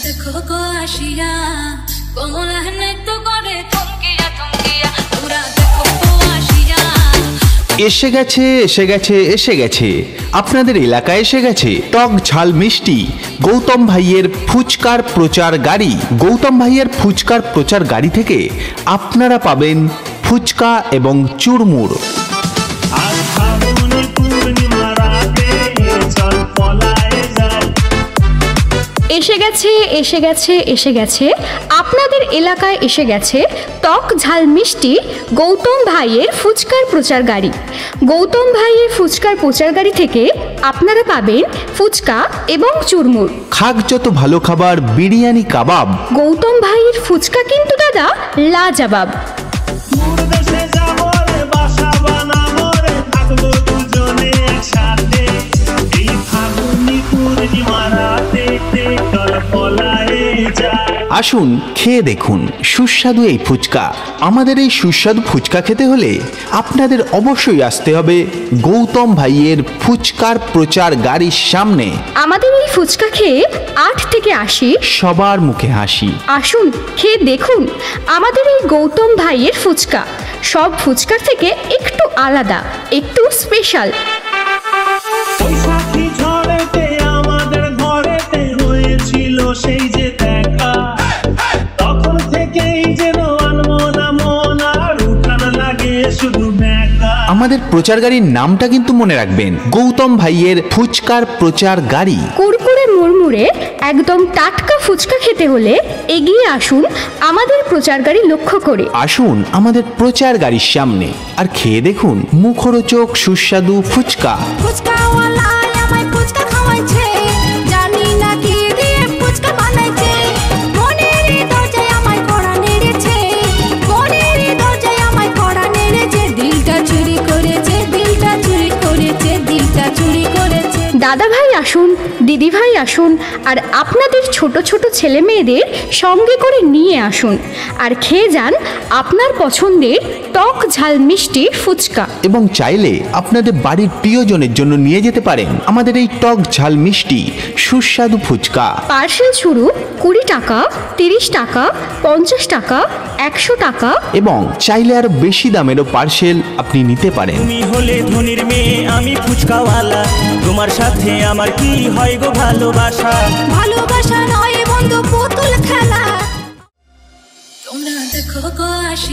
দেখো গো আসিয়া কমলা নৃত্য করে থমকিয়া থমকিয়া তোমরা দেখো গো আসিয়া। এসে গেছে এসে গেছে এসে গেছে আপনাদের এলাকায় এসে গেছে টক ঝাল মিষ্টি গৌতম ভাইয়ের ফুচকার প্রচার গাড়ি। গৌতম ভাইয়ের ফুচকার প্রচার গাড়ি থেকে আপনারা পাবেন ফুচকা এবং চুরমুড়। এসে গেছে এসে গেছে এসে গেছে আপনাদের এলাকায় এসে গেছে টক ঝাল মিষ্টি গৌতম ভাইয়ের ফুচকার প্রচার গাড়ি। গৌতম ভাইয়ের ফুচকার প্রচার গাড়ি থেকে আপনারা পাবেন ফুচকা এবং চুরমুড়। খাক যত ভালো খাবার বিরিয়ানি কাবাব। গৌতম ভাইয়ের ফুচকা কিন্তু দাদা লাজবাব। আসুন খেয়ে দেখুন সুস্বাদু এই ফুচকা। আমাদের এই সুস্বাদু ফুচকা খেতে হলে আপনাদের অবশ্যই আসতে হবে গৌতম ভাইয়ের ফুচকার প্রচার গাড়ির সামনে। আমাদের এই ফুচকা খেয়ে 8 থেকে 80 সবার মুখে হাসি। আসুন খেয়ে দেখুন আমাদের এই গৌতম ভাইয়ের ফুচকা। সব ফুচকার থেকে একটু আলাদা, একটু স্পেশাল। আমাদের ঘরেতে হয়েছিল সেই যে দেখা, তখন থেকেই যেন আনমনা মন আর উঠান লাগে শুধু মেকা। আমাদের প্রচার গাড়ির নামটা কিন্তু মনে রাখবেন, গৌতম ভাইয়ের ফুচকার প্রচার গাড়ি। কুরকুরে মুড়মুড়ে একদম টাটকা ফুচকা খেতে হলে এগিয়ে আসুন আমাদের প্রচার গাড়ি লক্ষ্য করে। আসুন আমাদের প্রচার গাড়ির সামনে আর খেয়ে দেখুন মুখরোচক সুস্বাদু ফুচকা। ফুচকাওয়ালা আমায় ফুচকা খাওয়াইছে, জানি না কি দিয়ে ফুচকা বানাইছে। মনের দরজায় আমায় কড়া নেড়েছে, মনের দরজায় আমায় কড়া নেড়েছে। দিলটা চুরি করেছে, দিলটা চুরি করেছে, দিলটা চুরি করেছে। দাদা ভাই আসুন, দিদি ভাই আসুন, আর আপনাদের ছোট ছোট ছেলে মেয়েদের সঙ্গে করে নিয়ে আসুন আর খেয়ে যান আপনার পছন্দের টক ঝাল মিষ্টি ফুচকা। এবং চাইলে আপনাদের বাড়ির প্রিয়জনের জন্য নিয়ে যেতে পারেন আমাদের এই টক ঝাল মিষ্টি সুস্বাদু ফুচকা। পার্সেল শুরু 20 টাকা, 30 টাকা, 50 টাকা, 100 টাকা। এবং চাইলে আরো বেশি দামেরও পার্সেল আপনি নিতে পারেন। তুমি হলে ধনির মেয়ে, আমি ফুচকাওয়ালা, তোমার সাথে আমার কি হয় গো ভালোবাসা। ভালোবাসা নয় বন্ধু পুতুল খেলা, তোমরা দেখো গো আসি।